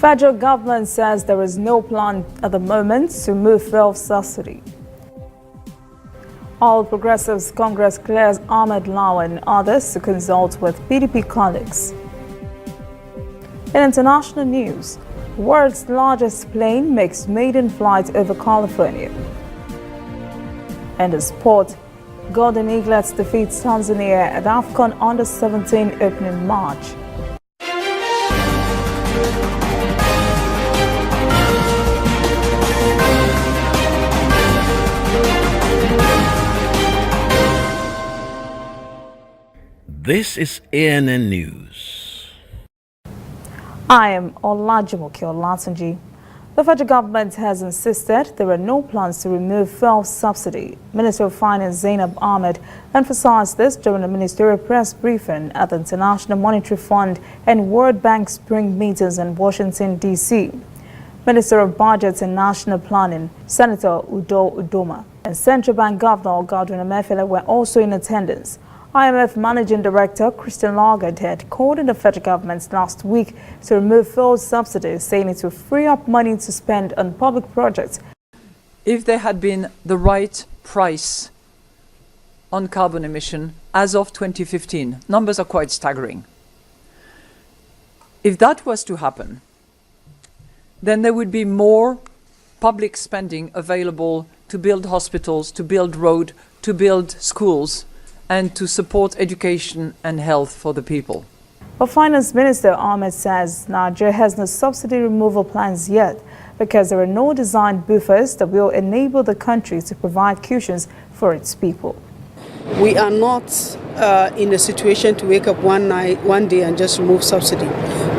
Federal government says there is no plan at the moment to remove fuel subsidy. All Progressives Congress clears Ahmed Lawan and others to consult with PDP colleagues. In international news, world's largest plane makes maiden flight over California. And in sport, Golden Eaglets defeats Tanzania at AFCON Under-17 opening match. This is ANN News. I am Olajumoke Olatunji. The federal government has insisted there are no plans to remove fuel subsidy. Minister of Finance Zainab Ahmed emphasized this during a ministerial press briefing at the International Monetary Fund and World Bank spring meetings in Washington, D.C. Minister of Budget and National Planning, Senator Udo Udoma, and Central Bank Governor Godwin Emefiele were also in attendance. IMF Managing Director Christian Lagarde had called on the federal government last week to remove fuel subsidies, saying it will free up money to spend on public projects. If there had been the right price on carbon emission as of 2015, numbers are quite staggering. If that was to happen, then there would be more public spending available to build hospitals, to build roads, to build schools, and to support education and health for the people. But Finance Minister Ahmed says Nigeria has no subsidy removal plans yet because there are no designed buffers that will enable the country to provide cushions for its people. We are not in a situation to wake up one day and just remove subsidy.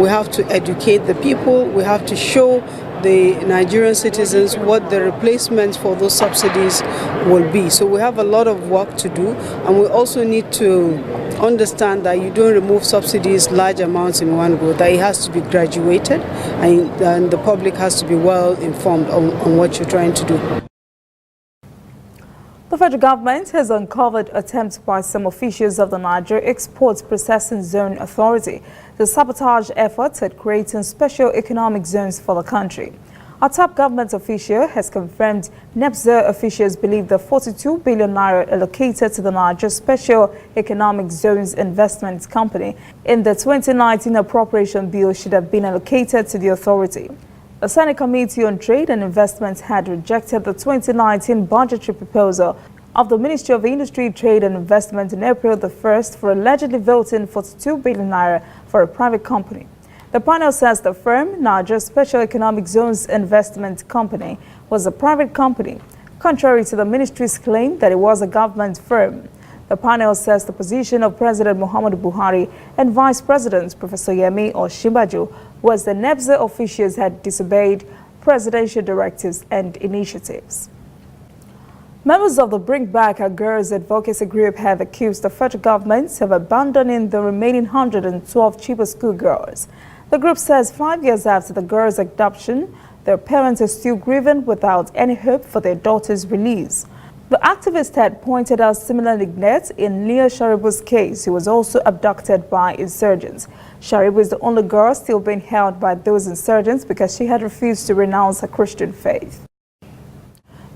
We have to educate the people. We have to show the Nigerian citizens what the replacements for those subsidies will be. So we have a lot of work to do, and we also need to understand that you don't remove subsidies large amounts in one go, that it has to be graduated, and the public has to be well informed on what you're trying to do. The federal government has uncovered attempts by some officials of the Nigeria Exports Processing Zone Authority to sabotage efforts at creating special economic zones for the country. A top government official has confirmed NEPZA officials believe the 42 billion naira allocated to the Nigeria Special Economic Zones Investment Company in the 2019 appropriation bill should have been allocated to the authority. The Senate Committee on Trade and Investment had rejected the 2019 budgetary proposal of the Ministry of Industry, Trade and Investment in April the 1st for allegedly voting 42 billion naira for a private company. The panel says the firm, Nigeria Special Economic Zones Investment Company, was a private company, contrary to the ministry's claim that it was a government firm. The panel says the position of President Muhammadu Buhari and Vice President Professor Yemi Osinbajo was the NEPZA officials had disobeyed presidential directives and initiatives. Members of the Bring Back Our Girls advocacy group have accused the federal government of abandoning the remaining 112 Chibok schoolgirls. The group says 5 years after the girls' adoption, their parents are still grieving without any hope for their daughter's release. The activist had pointed out similar neglect in Leah Sharibu's case, who was also abducted by insurgents. Sharibu is the only girl still being held by those insurgents because she had refused to renounce her Christian faith.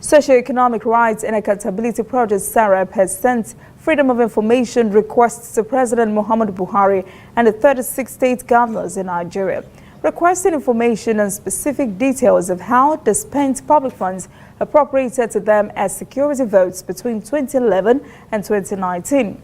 Socio-Economic Rights and Accountability Project SARAP has sent Freedom of Information requests to President Muhammadu Buhari and the 36 state governors in Nigeria, requesting information and specific details of how they spent public funds appropriated to them as security votes between 2011 and 2019.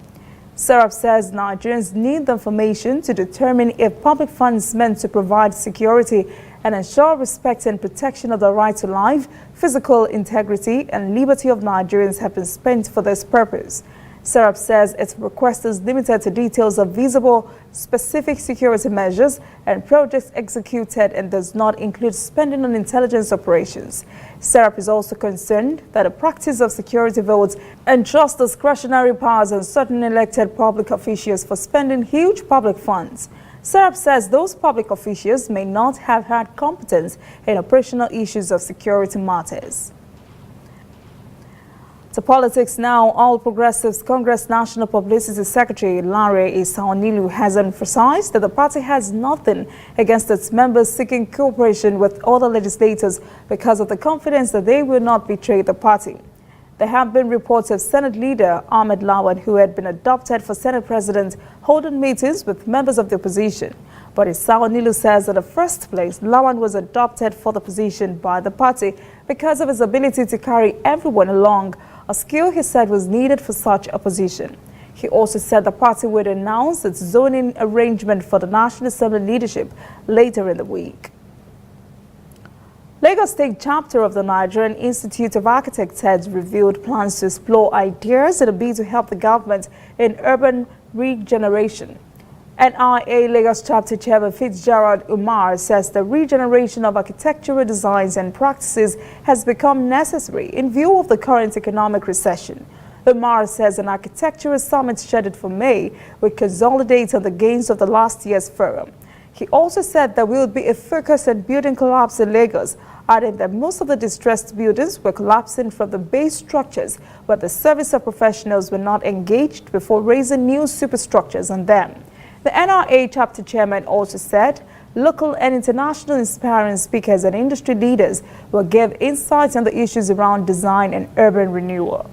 SARAP says Nigerians need the information to determine if public funds meant to provide security and ensure respect and protection of the right to life, physical integrity, and liberty of Nigerians have been spent for this purpose. SARAP says its request is limited to details of visible, specific security measures and projects executed and does not include spending on intelligence operations. SARAP is also concerned that the practice of security votes entrusts discretionary powers on certain elected public officials for spending huge public funds. SARAP says those public officials may not have had competence in operational issues of security matters. To politics now, All Progressives Congress National Publicity Secretary Larry Isaonilu has emphasized that the party has nothing against its members seeking cooperation with other legislators because of the confidence that they will not betray the party. There have been reports of Senate leader Ahmed Lawan, who had been adopted for Senate president, holding meetings with members of the opposition. But Isaonilu says that in the first place, Lawan was adopted for the position by the party because of his ability to carry everyone along, a skill he said was needed for such a position. He also said the party would announce its zoning arrangement for the National Assembly leadership later in the week. Lagos State chapter of the Nigerian Institute of Architects has revealed plans to explore ideas in a bid to help the government in urban regeneration. NIA Lagos chapter chairman Fitzgerald Umar says the regeneration of architectural designs and practices has become necessary in view of the current economic recession. Umar says an architectural summit scheduled for May will consolidate on the gains of the last year's forum. He also said there will be a focus on building collapse in Lagos, adding that most of the distressed buildings were collapsing from the base structures where the service of professionals were not engaged before raising new superstructures on them. The NRA chapter chairman also said local and international inspiring speakers and industry leaders will give insights on the issues around design and urban renewal.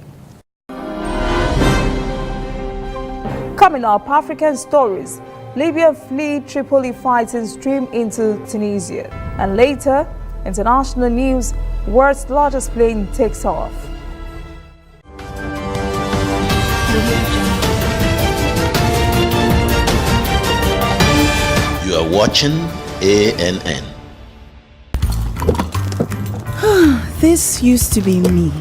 Coming up, African stories. Libya flee Tripoli fighting stream into Tunisia. And later, international news, world's largest plane takes off. You are watching ANN. This used to be me.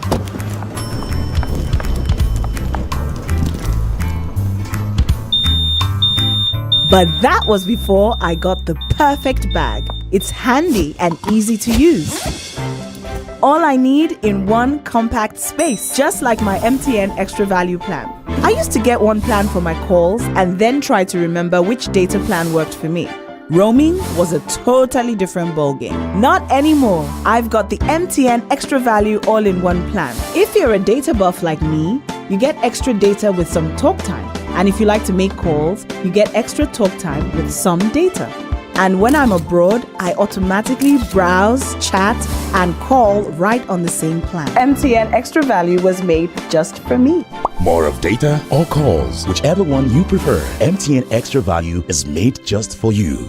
But that was before I got the perfect bag. It's handy and easy to use. All I need in one compact space, just like my MTN Extra Value plan. I used to get one plan for my calls and then try to remember which data plan worked for me. Roaming was a totally different ballgame. Not anymore. I've got the MTN Extra Value all-in-one plan. If you're a data buff like me, you get extra data with some talk time. And if you like to make calls, you get extra talk time with some data. And when I'm abroad, I automatically browse, chat, and call right on the same plan. MTN Extra Value was made just for me. More of data or calls, whichever one you prefer. MTN Extra Value is made just for you.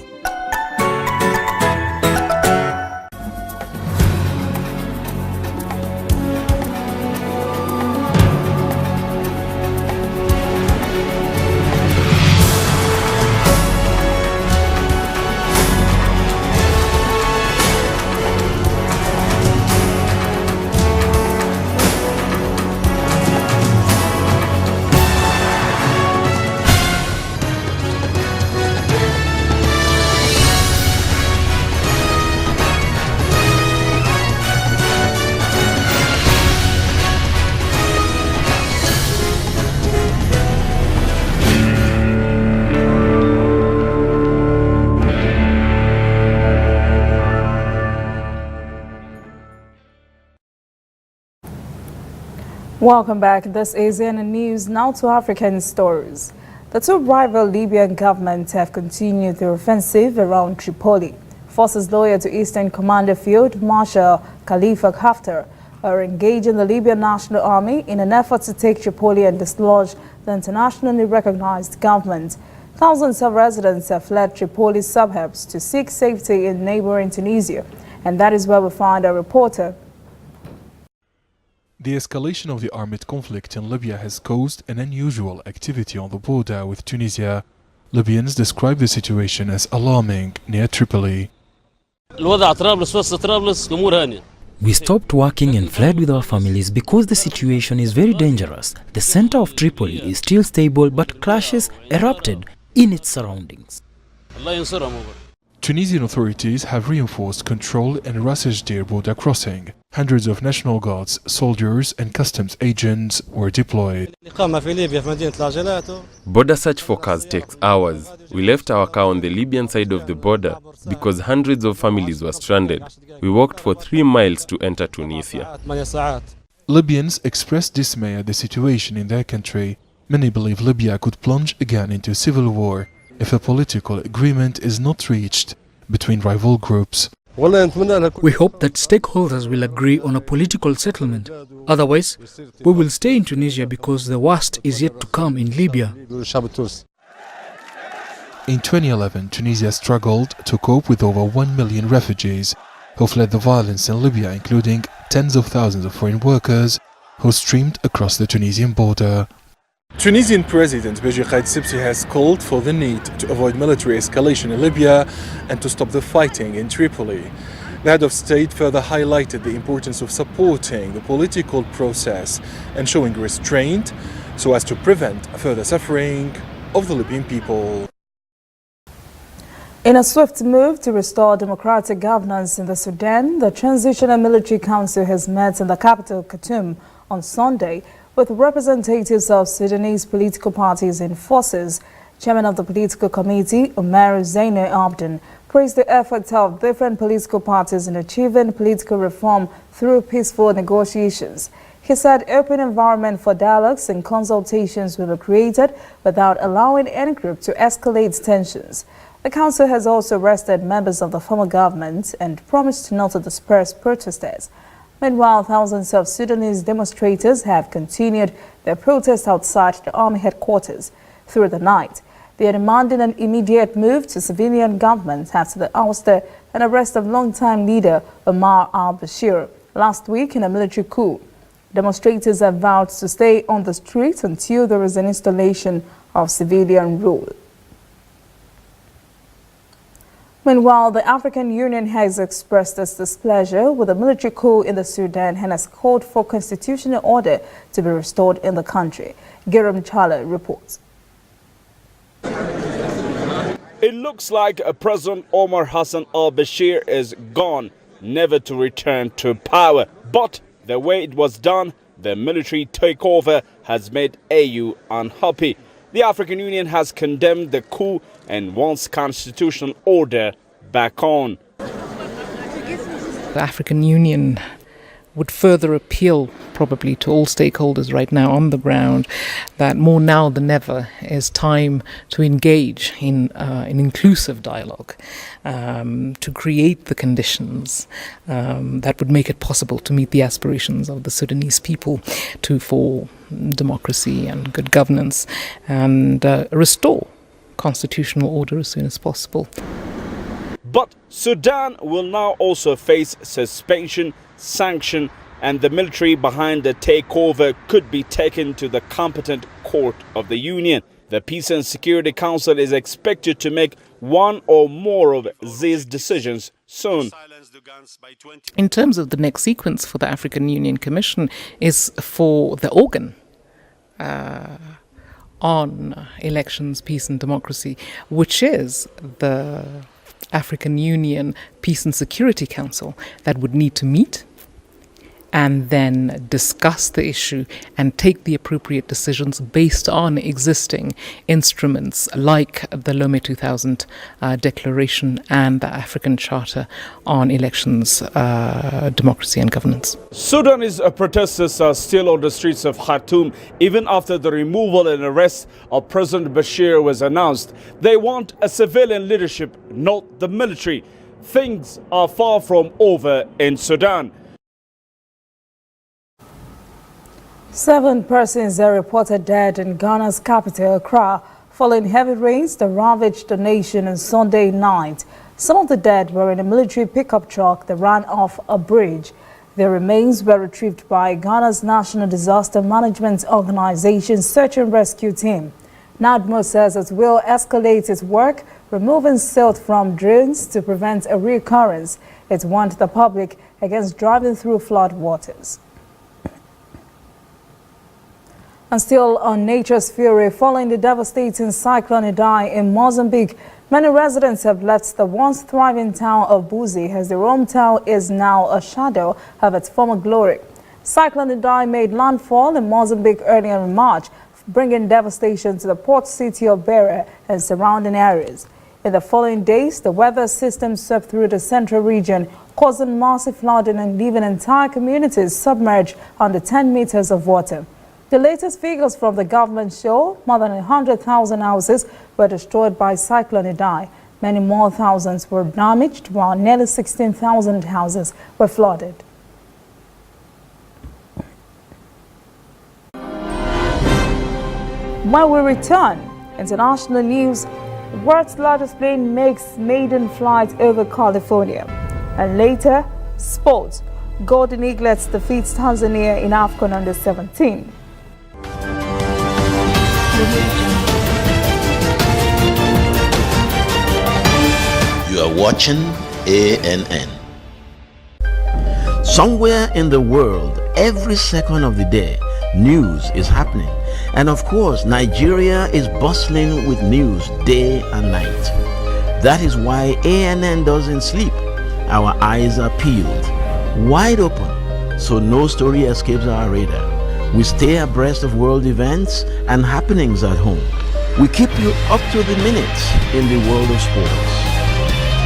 Welcome back. This is ANN News. Now to African stories. The two rival Libyan governments have continued their offensive around Tripoli. Forces loyal to Eastern Commander Field Marshal Khalifa Haftar are engaging the Libyan National Army in an effort to take Tripoli and dislodge the internationally recognized government. Thousands of residents have fled Tripoli's suburbs to seek safety in neighboring Tunisia. And that is where we find our reporter. The escalation of the armed conflict in Libya has caused an unusual activity on the border with Tunisia. Libyans describe the situation as alarming near Tripoli. We stopped working and fled with our families because the situation is very dangerous. The center of Tripoli is still stable, but clashes erupted in its surroundings. Tunisian authorities have reinforced control and Ras Ejdir border crossing. Hundreds of National Guards, soldiers and customs agents were deployed. Border search for cars takes hours. We left our car on the Libyan side of the border because hundreds of families were stranded. We walked for 3 miles to enter Tunisia. Libyans expressed dismay at the situation in their country. Many believe Libya could plunge again into civil war if a political agreement is not reached between rival groups. We hope that stakeholders will agree on a political settlement. Otherwise, we will stay in Tunisia because the worst is yet to come in Libya. In 2011, Tunisia struggled to cope with over 1 million refugees who fled the violence in Libya, including tens of thousands of foreign workers who streamed across the Tunisian border. Tunisian President BBOG has called for the need to avoid military escalation in Libya and to stop the fighting in Tripoli. The head of state further highlighted the importance of supporting the political process and showing restraint so as to prevent further suffering of the Libyan people. In a swift move to restore democratic governance in the Sudan, the Transitional Military Council has met in the capital, Khartoum, on Sunday with representatives of Sudanese political parties and forces. Chairman of the political committee, Omar Zaino Abdin, praised the efforts of different political parties in achieving political reform through peaceful negotiations. He said open environment for dialogues and consultations will be created without allowing any group to escalate tensions. The council has also arrested members of the former government and promised not to disperse protesters. Meanwhile, thousands of Sudanese demonstrators have continued their protest outside the army headquarters through the night. They are demanding an immediate move to civilian government after the ouster and arrest of longtime leader Omar al-Bashir last week in a military coup. Demonstrators have vowed to stay on the streets until there is an installation of civilian rule. Meanwhile, the African Union has expressed its displeasure with the military coup in the Sudan and has called for constitutional order to be restored in the country. Giram Chala reports. It looks like President Omar Hassan al-Bashir is gone, never to return to power. But the way it was done, the military takeover, has made AU unhappy. The African Union has condemned the coup and wants constitutional order back on. The African Union would further appeal probably to all stakeholders right now on the ground that more now than ever is time to engage in an inclusive dialogue, to create the conditions that would make it possible to meet the aspirations of the Sudanese people for democracy and good governance, and restore constitutional order as soon as possible. But Sudan will now also face suspension, sanction, and the military behind the takeover could be taken to the competent court of the Union. The Peace and Security Council is expected to make one or more of these decisions soon. In terms of the next sequence for the African Union Commission is for the organ on elections, peace and democracy, which is the African Union Peace and Security Council, that would need to meet and then discuss the issue and take the appropriate decisions based on existing instruments like the Lomé 2000 Declaration and the African Charter on Elections, Democracy and Governance. Sudanese protesters are still on the streets of Khartoum even after the removal and arrest of President Bashir was announced. They want a civilian leadership, not the military. Things are far from over in Sudan. 7 persons are reported dead in Ghana's capital, Accra, following heavy rains that ravaged the nation on Sunday night. Some of the dead were in a military pickup truck that ran off a bridge. Their remains were retrieved by Ghana's National Disaster Management Organization Search and Rescue Team. NADMO says it will escalate its work, removing silt from drains to prevent a reoccurrence. It warned the public against driving through flood waters. And still on nature's fury, following the devastating cyclone Idai in Mozambique, many residents have left the once thriving town of Buzi as their hometown is now a shadow of its former glory. Cyclone Idai made landfall in Mozambique earlier in March, bringing devastation to the port city of Beira and surrounding areas. In the following days, the weather system swept through the central region, causing massive flooding and leaving entire communities submerged under 10 meters of water. The latest figures from the government show more than 100,000 houses were destroyed by Cyclone Idai. Many more thousands were damaged, while nearly 16,000 houses were flooded. When we return, international news, world's largest plane makes maiden flight over California. And later, sports, Golden Eaglets defeats Tanzania in AFCON Under-17. You are watching ANN. Somewhere in the world, every second of the day, news is happening. And of course, Nigeria is bustling with news day and night. That is why ANN doesn't sleep. Our eyes are peeled, wide open, so no story escapes our radar. We stay abreast of world events and happenings at home. We keep you up to the minute in the world of sports.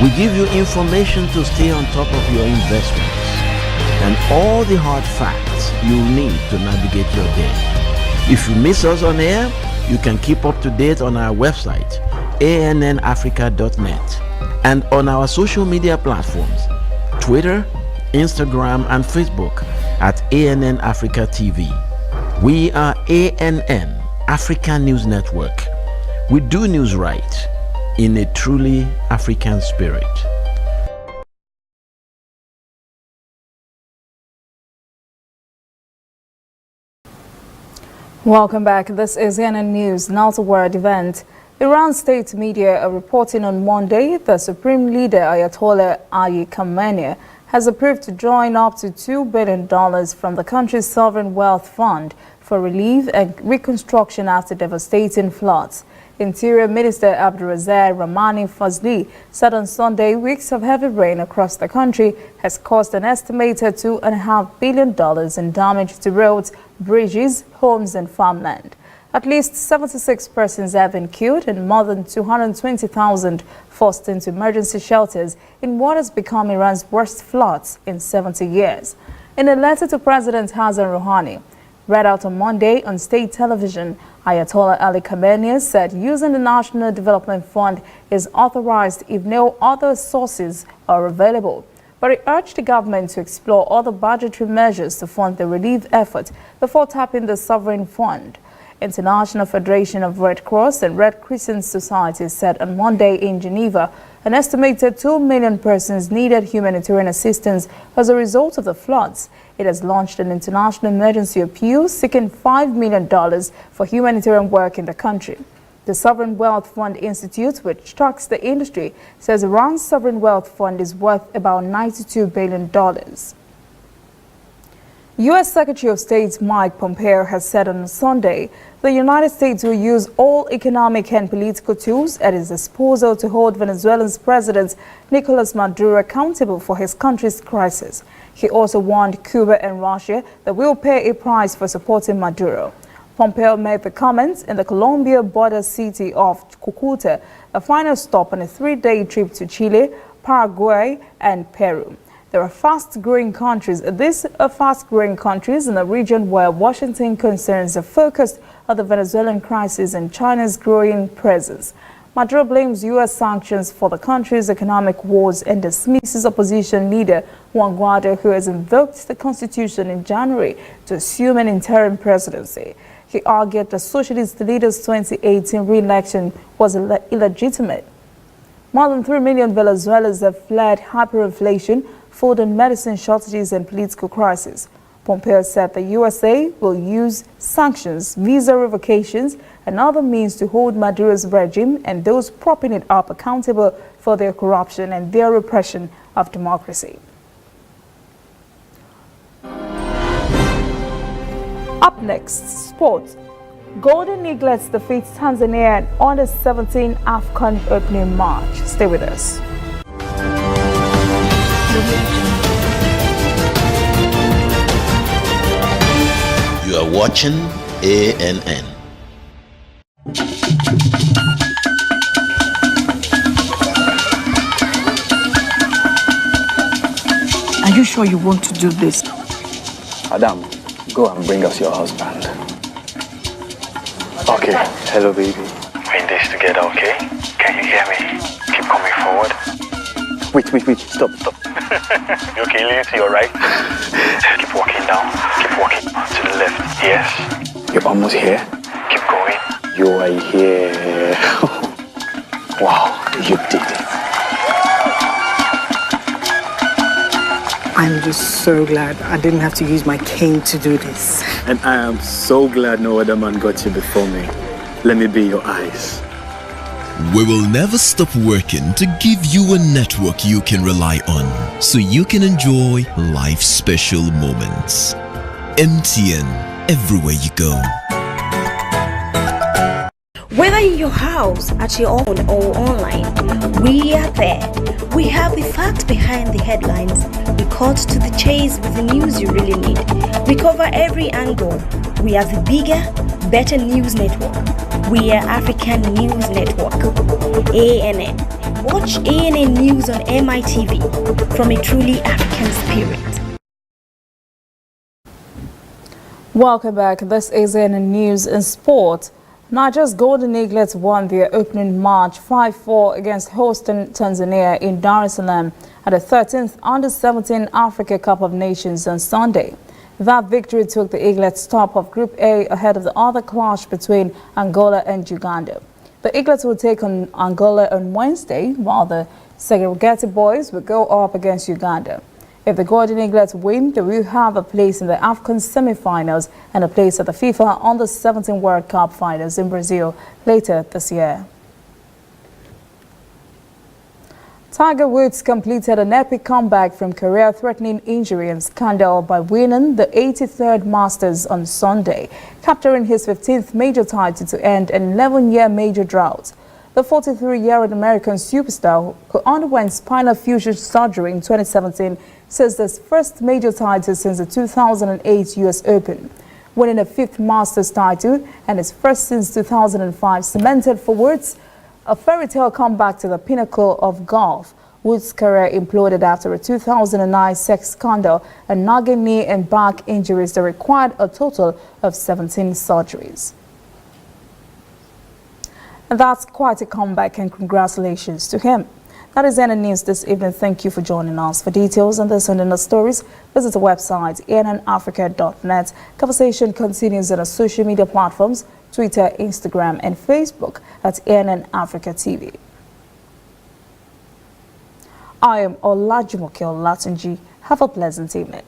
We give you information to stay on top of your investments and all the hard facts you need to navigate your day. If you miss us on air, you can keep up to date on our website, annafrica.net, and on our social media platforms, Twitter, Instagram, and Facebook at ANN Africa TV. We are ANN, Africa News Network. We do news right in a truly African spirit. Welcome back. This is ANN News. Now to world event. Iran state media are reporting on Monday the Supreme Leader Ayatollah Ali Khamenei has approved to join up to $2 billion from the country's sovereign wealth fund for relief and reconstruction after devastating floods. Interior Minister Abdulrazak Rahmani Fazli said on Sunday weeks of heavy rain across the country has caused an estimated $2.5 billion in damage to roads, bridges, homes and farmland. At least 76 persons have been killed and more than 220,000 forced into emergency shelters in what has become Iran's worst floods in 70 years. In a letter to President Hassan Rouhani, read out on Monday on state television, Ayatollah Ali Khamenei said using the National Development Fund is authorized if no other sources are available. But he urged the government to explore other budgetary measures to fund the relief effort before tapping the sovereign fund. International Federation of Red Cross and Red Crescent Societies said on Monday in Geneva an estimated 2 million persons needed humanitarian assistance as a result of the floods. It has launched an international emergency appeal seeking $5 million for humanitarian work in the country. The Sovereign Wealth Fund Institute, which tracks the industry, says Iran's Sovereign Wealth Fund is worth about $92 billion. U.S. Secretary of State Mike Pompeo has said on Sunday the United States will use all economic and political tools at its disposal to hold Venezuela's President Nicolas Maduro accountable for his country's crisis. He also warned Cuba and Russia that we will pay a price for supporting Maduro. Pompeo made the comments in the Colombia border city of Cucuta, a final stop on a 3-day trip to Chile, Paraguay, and Peru. There are fast-growing countries. These are fast-growing countries in a region where Washington concerns are focused on the Venezuelan crisis and China's growing presence. Maduro blames U.S. sanctions for the country's economic woes and dismisses opposition leader Juan Guaido, who has invoked the constitution in January to assume an interim presidency. He argued the socialist leader's 2018 re-election was illegitimate. More than 3 million Venezuelans have fled hyperinflation, food and medicine shortages and political crisis. Pompeo said the USA will use sanctions, visa revocations, and other means to hold Maduro's regime and those propping it up accountable for their corruption and their repression of democracy. Up next, sports. Golden Eaglets defeats Tanzania in Under-17 AFCON opening match. Stay with us. You are watching ANN. you sure you want to do this? Adam, go and bring us your husband. Okay, hello baby. We're in this together, okay? Can you hear me? Keep coming forward. Wait, stop. You okay, lean to your right. Keep walking down, keep walking to the left. Yes. You're almost here. Keep going. You are here. Wow, you did it. I'm just so glad I didn't have to use my cane to do this. And I am so glad no other man got you before me. Let me be your eyes. We will never stop working to give you a network you can rely on so you can enjoy life's special moments. MTN, everywhere you go. Whether in your house, at your own or online, we are there. We have the facts behind the headlines. We cut to the chase with the news you really need. We cover every angle. We are the bigger, better news network. We are African News Network. ANN. Watch ANN News on MITV from a truly African spirit. Welcome back. This is ANN News in Sport. Nigeria's Golden Eaglets won their opening match 5-4 against host Tanzania in Dar es Salaam at the 13th Under-17 Africa Cup of Nations on Sunday. That victory took the Eaglets top of Group A ahead of the other clash between Angola and Uganda. The Eaglets will take on Angola on Wednesday, while the Segregated Boys will go up against Uganda. If the Golden Eaglets win, they will have a place in the AFCON semi-finals and a place at the FIFA Under-17 World Cup finals in Brazil later this year. Tiger Woods completed an epic comeback from career-threatening injury and scandal by winning the 83rd Masters on Sunday, capturing his 15th major title to end an 11-year major drought. The 43-year-old American superstar, who underwent spinal fusion surgery in 2017, says this first major title since the 2008 U.S. Open. Winning a 5th Masters title and his first since 2005 cemented for Woods a fairy tale comeback to the pinnacle of golf. Woods' career imploded after a 2009 sex scandal and nagging knee and back injuries that required a total of 17 surgeries. And that's quite a comeback, and congratulations to him. That is ANN News this evening. Thank you for joining us. For details on this and other stories, visit the website annafrica.net. Conversation continues on our social media platforms, Twitter, Instagram, and Facebook at ANN Africa TV. I am Olajumoke Olatunji. Have a pleasant evening.